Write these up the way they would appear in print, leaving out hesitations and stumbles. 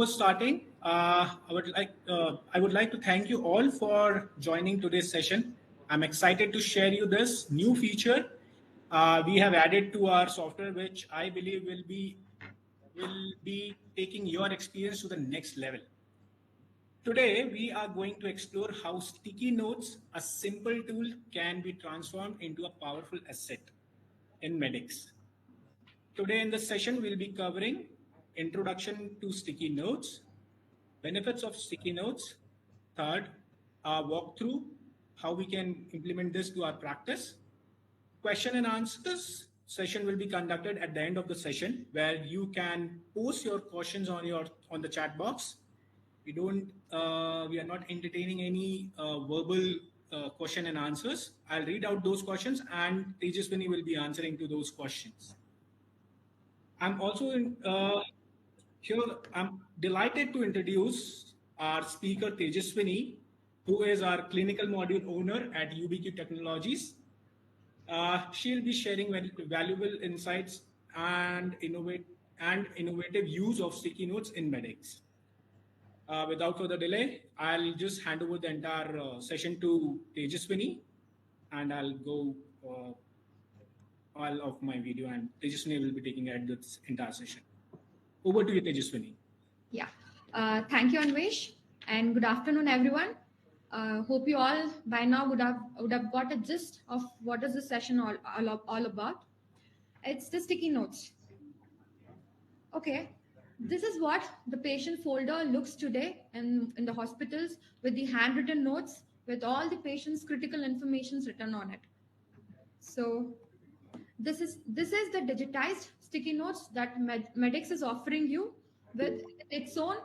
before starting, I would like to thank you all for joining today's session. I'm excited to share you this new feature we have added to our software, which I believe will be taking your experience to the next level. Today, we are going to explore how sticky notes, a simple tool, can be transformed into a powerful asset in medics. Today in this session, we'll be covering introduction to sticky notes, benefits of sticky notes, third, our walkthrough, how we can implement this to our practice, question and answers session will be conducted at the end of the session where you can post your questions on the chat box. We are not entertaining any verbal question and answers. I'll read out those questions and Tejaswini will be answering to those questions. I'm also here. I'm delighted to introduce our speaker Tejaswini, who is our clinical module owner at UBQ Technologies. She'll be sharing very valuable insights and innovative use of sticky notes in medics. Without further delay, I'll just hand over the entire session to Tejaswini, and I'll go all of my video, and Tejaswini will be taking at this entire session. Over to you, Tejaswini. Yeah. Thank you, Anvesh, and good afternoon, everyone. Hope you all by now would have got a gist of what is the session all about. It's the sticky notes. Okay, this is what the patient folder looks today in the hospitals with the handwritten notes with all the patient's critical information written on it. So this is the digitized sticky notes that Medix is offering you with its own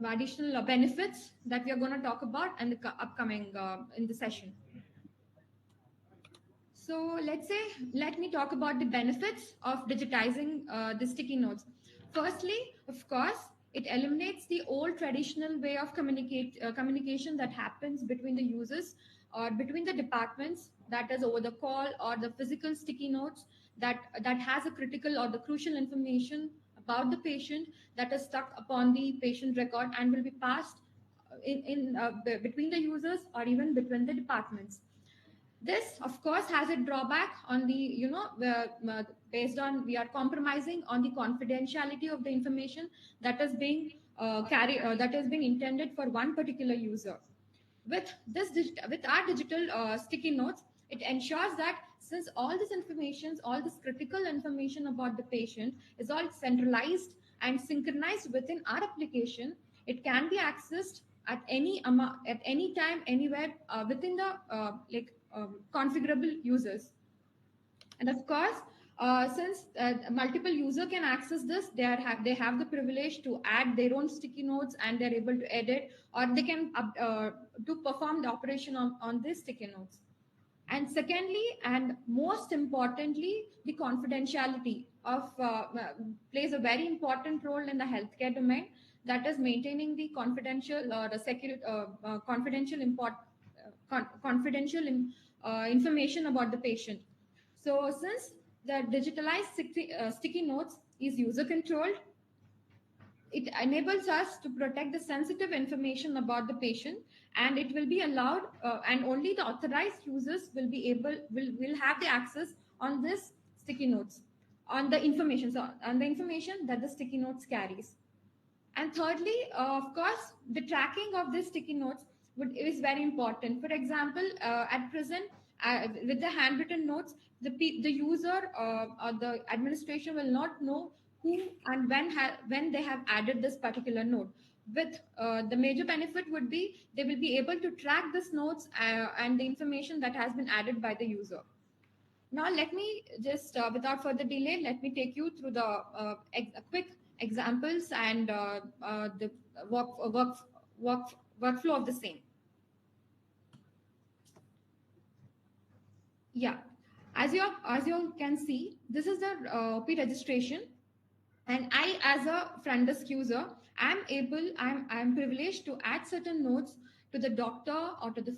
additional benefits that we are going to talk about in the upcoming in the session. So let me talk about the benefits of digitizing the sticky notes. Firstly, of course, it eliminates the old traditional way of communication that happens between the users or between the departments, that is over the call, or the physical sticky notes that has a critical or the crucial information about the patient that is stuck upon the patient record and will be passed in between the users or even between the departments. This, of course, has a drawback on the, based on we are compromising on the confidentiality of the information that is being that is being intended for one particular user. With our digital sticky notes, it ensures that since all this information, all this critical information about the patient is all centralized and synchronized within our application, it can be accessed at any time, anywhere within the configurable users. And of course, since multiple user can access this, they have the privilege to add their own sticky notes, and they're able to edit, or they can to perform the operation on these sticky notes. And secondly, and most importantly, the confidentiality of plays a very important role in the healthcare domain, that is maintaining the confidential or the security confidential information about the patient. So since the digitalized sticky notes is user controlled, it enables us to protect the sensitive information about the patient, and it will be allowed and only the authorized users will have the access on this sticky notes, on the information that the sticky notes carries. And thirdly, of course, the tracking of the sticky notes is very important. For example, at present, with the handwritten notes, the user or the administration will not know who and when they have added this particular note. With the major benefit would be they will be able to track this notes and the information that has been added by the user. Now, let me just, without further delay, let me take you through the quick examples and the workflow of the same. Yeah, as you can see, this is the OP registration, and I, as a front desk user, I'm privileged to add certain notes to the doctor or to the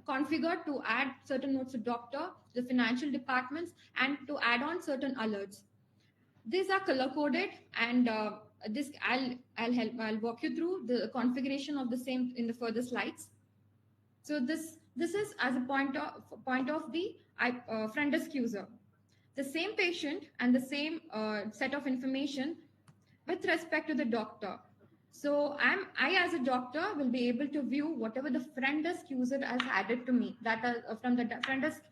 configured to add certain notes to doctor, the financial departments, and to add on certain alerts. These are color coded, and this I'll walk you through the configuration of the same in the further slides. So this is as a point of the front desk user. The same patient and the same set of information with respect to the doctor. So I as a doctor will be able to view whatever the front desk user has added to me. That from the front desk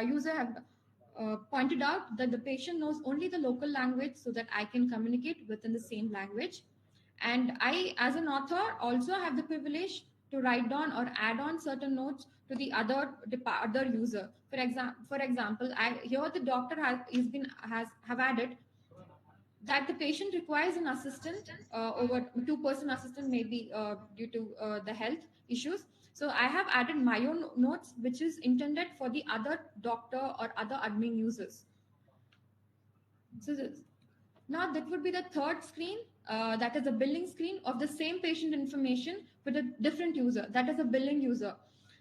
user have pointed out that the patient knows only the local language, so that I can communicate within the same language. And I, as an author, also have the privilege to write down or add on certain notes to the other user. For example, here the doctor has have added that the patient requires an assistant, over two-person assistant, maybe due to the health issues. So I have added my own notes, which is intended for the other doctor or other admin users. So now that would be the third screen, that is a billing screen of the same patient information with a different user, that is a billing user.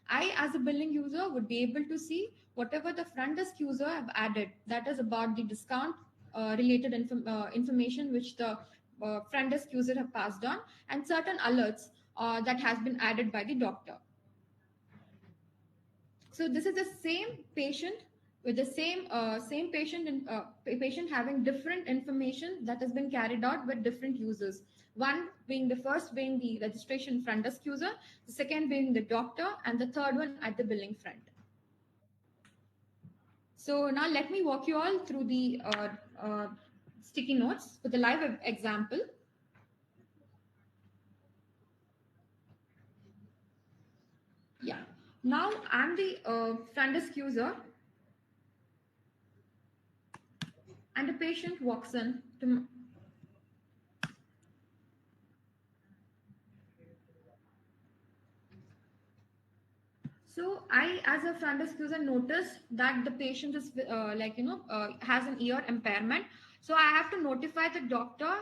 I, as a billing user, would be able to see whatever the front desk user have added, that is about the discount related information which the front desk user have passed on, and certain alerts that has been added by the doctor. So this is the same patient with the same patient and patient having different information that has been carried out with different users. One being the first being the registration front desk user, the second being the doctor, and the third one at the billing front. So now let me walk you all through the sticky notes with a live example. Yeah. Now I'm the front desk user, and the patient walks in to. So I, as a front desk user, noticed that the patient is has an ear impairment. So I have to notify the doctor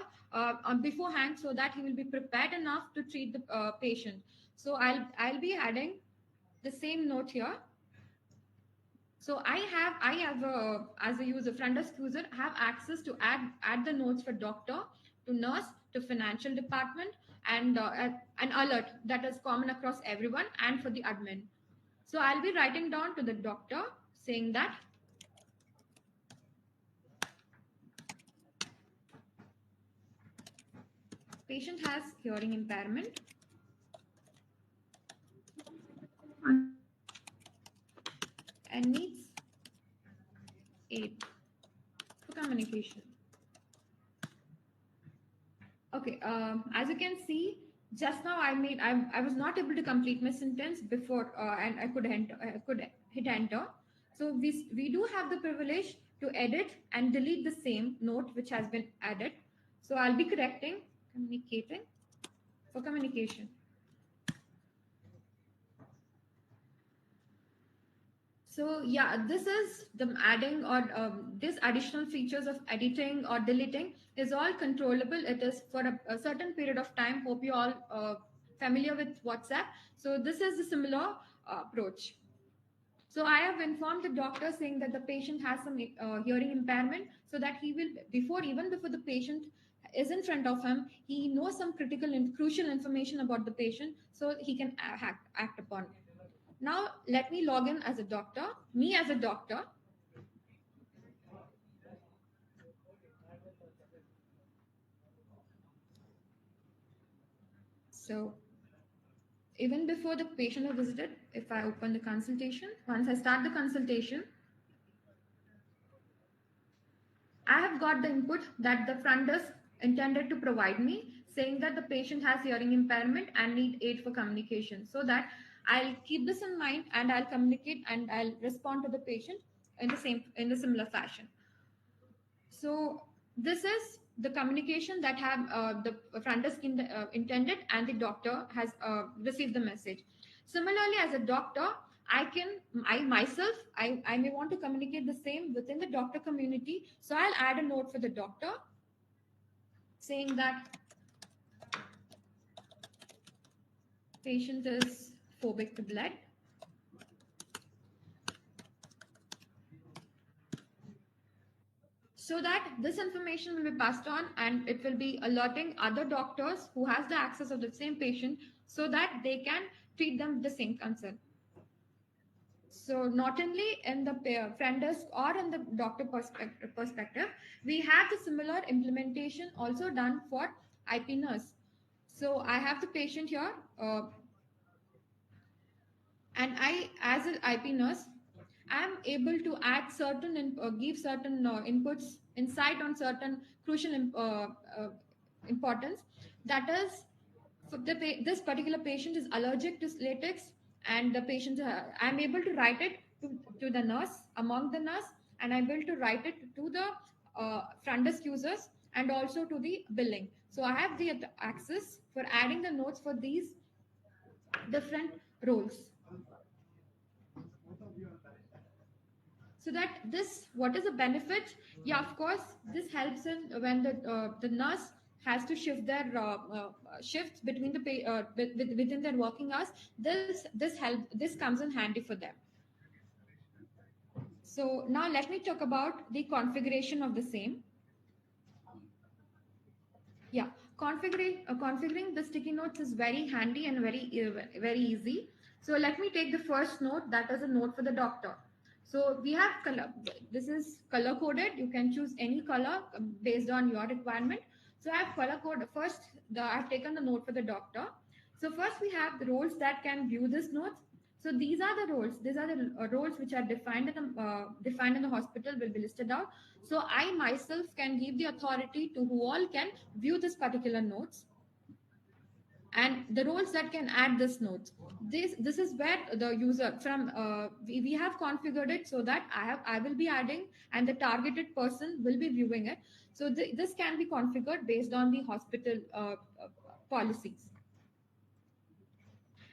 beforehand, so that he will be prepared enough to treat the patient. So I'll be adding the same note here. So I have as a user, front desk user, have access to add the notes for doctor, to nurse, to financial department, and an alert that is common across everyone, and for the admin. So I'll be writing down to the doctor saying that patient has hearing impairment and needs aid for communication. Okay, as you can see, just now I was not able to complete my sentence before, and I could hit enter. So we do have the privilege to edit and delete the same note which has been added. So I'll be correcting communicating for communication. So yeah, this is the adding or this additional features of editing or deleting is all controllable. It is for a certain period of time. Hope you all familiar with WhatsApp. So this is a similar approach. So I have informed the doctor saying that the patient has some hearing impairment, so that he will, even before the patient is in front of him, he knows some critical and crucial information about the patient, so he can act upon. Now let me log in as a doctor, me as a doctor. So even before the patient has visited, if I open the consultation, once I start the consultation, I have got the input that the front desk intended to provide me, saying that the patient has hearing impairment and need aid for communication. So that I'll keep this in mind, and I'll communicate and I'll respond to the patient in the similar fashion. So this is the communication that have the front desk intended, and the doctor has received the message. Similarly, as a doctor, I myself, I may want to communicate the same within the doctor community. So I'll add a note for the doctor saying that patient is phobic to blood. so that this information will be passed on and it will be alerting other doctors who has the access of the same patient so that they can treat them with the same concern. So not only in the front desk or in the doctor perspective, we have the similar implementation also done for IP nurse. So I have the patient here, and I, as an IP nurse, I'm able to add certain give certain inputs, insight on certain crucial importance. That is, for this particular patient is allergic to latex, and the patient I'm able to write it to the nurse, among the nurse, and I'm able to write it to the front desk users and also to the billing. So I have the access for adding the notes for these different roles. So that this, what is the benefit? Yeah, of course, this helps in when the nurse has to shift their shifts between the within their working hours. This comes in handy for them. So now let me talk about the configuration of the same. Yeah, configuring the sticky notes is very handy and very easy. So let me take the first note, that is a note for the doctor. So we have color. This is color coded. You can choose any color based on your requirement. So I have color code first. I've taken the note for the doctor. So first we have the roles that can view this notes. So these are the roles. These are the roles which are defined in the hospital, will be listed out. So I myself can give the authority to who all can view this particular notes, and the roles that can add this notes. This is where the user from we have configured it so that I will be adding and the targeted person will be viewing it. So this can be configured based on the hospital policies.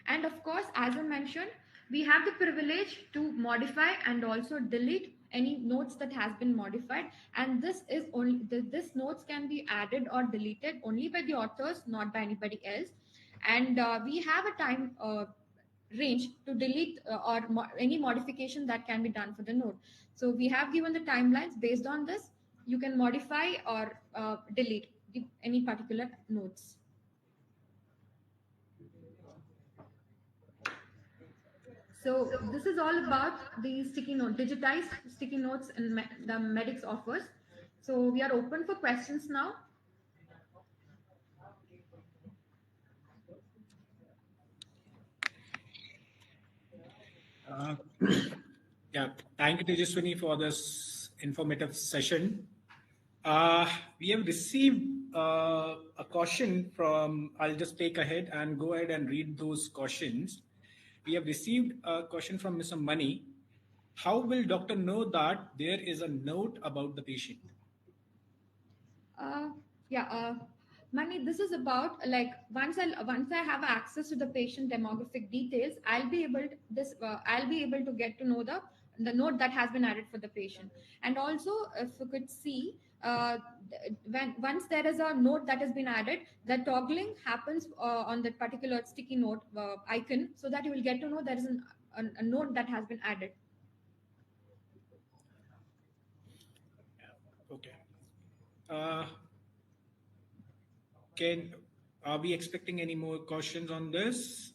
And of course, as I mentioned, we have the privilege to modify and also delete any notes that has been modified. And this is only this notes can be added or deleted only by the authors, not by anybody else. And we have a time range to delete or any modification that can be done for the note. So we have given the timelines. Based on this, you can modify or delete any particular notes. So this is all about the sticky note, digitized sticky notes and the medics offers. So we are open for questions now. Uh, yeah, thank you, Tejaswini, for this informative session. We have received a question from, I'll just take ahead and go ahead and read those questions. We have received a question from Mr. Mani. How will doctor know that there is a note about the patient? Uh, yeah, Mani, this is about like once I have access to the patient demographic details, I'll be able to get to know the note that has been added for the patient. And also, if you could see, when once there is a note that has been added, the toggling happens on that particular sticky note icon, so that you will get to know there is a note that has been added. Okay. Uh, can Are we expecting any more questions on this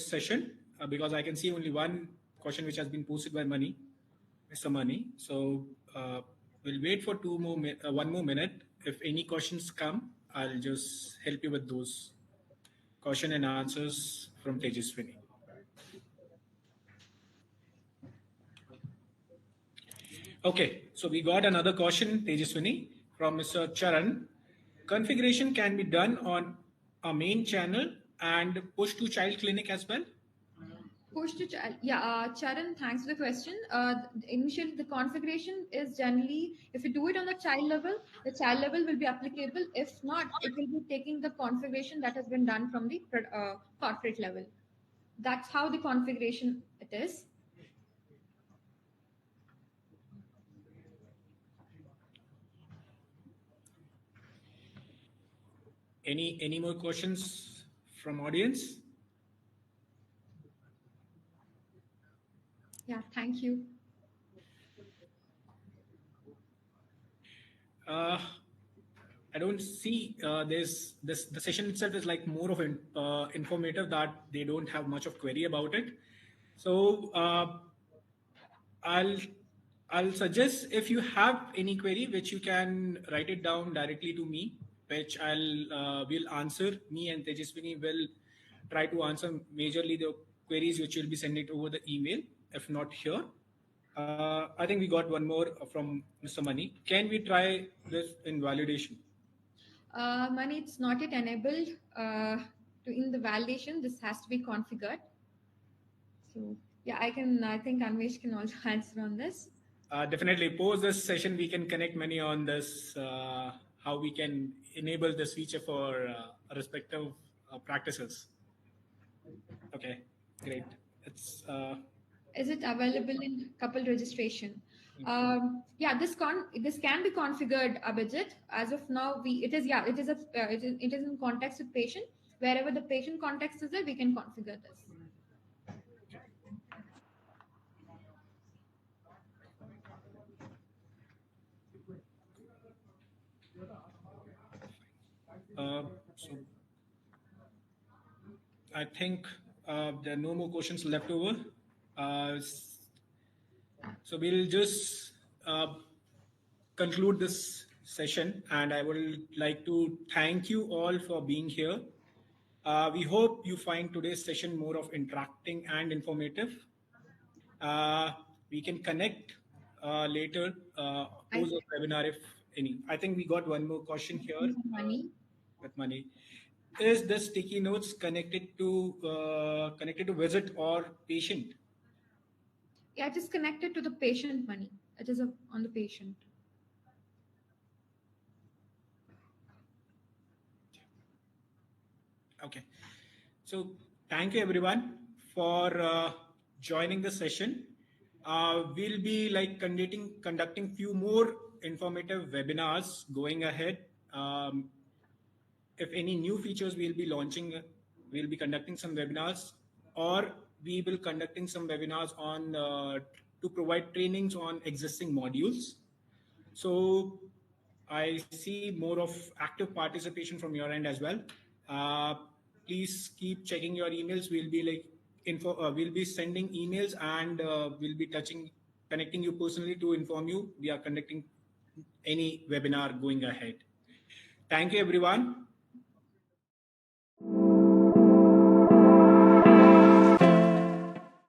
session? Because I can see only one question which has been posted by Mr. Money. So we'll wait for 1 more minute. If any questions come, I'll just help you with those question and answers from Tejaswini. Okay, so we got another question, Tejaswini, from Mr. Charan. Configuration can be done on a main channel and push to child clinic as well? Push to child. Yeah, Charan, thanks for the question. Initially, the configuration is generally, if you do it on the child level will be applicable. If not, it will be taking the configuration that has been done from the corporate level. That's how the configuration it is. Any more questions from audience? Yeah, thank you. Uh, I don't see there's this the session itself is like more of informative that they don't have much of query about it. So I'll I'll suggest if you have any query which you can write it down directly to me, which I'll will answer. Me and Tejaswini will try to answer majorly the queries which will be sending over the email. If not here, I think we got one more from Mr. Mani. Can we try this in validation? Money, it's not yet enabled to in the validation. This has to be configured. So yeah, I can. I think Anvesh can also answer on this. Definitely. Post this session, we can connect many on this, how we can enable this feature for respective practices. Okay, great. It's Is it available in couple registration? Yeah, this can be configured, Abhijit. As of now, we it is yeah it is in context with patient. Wherever the patient context is there, we can configure this. so I think there are no more questions left over. So we'll just conclude this session, and I would like to thank you all for being here. We hope you find today's session more of interacting and informative. We can connect later post the webinar if any. I think we got one more question here Money. with Money. Is the sticky notes connected to visit or patient? Yeah, it is connected to the patient money. It is on the patient. Okay. So thank you everyone for joining the session. We'll be like conducting few more informative webinars going ahead. If any new features we'll be launching, we'll be conducting some webinars, or we will conducting some webinars on to provide trainings on existing modules. So I see more of active participation from your end as well. Uh, Please keep checking your emails. We'll be like we'll be sending emails, and we'll be connecting you personally to inform you we are conducting any webinar going ahead. Thank you, everyone.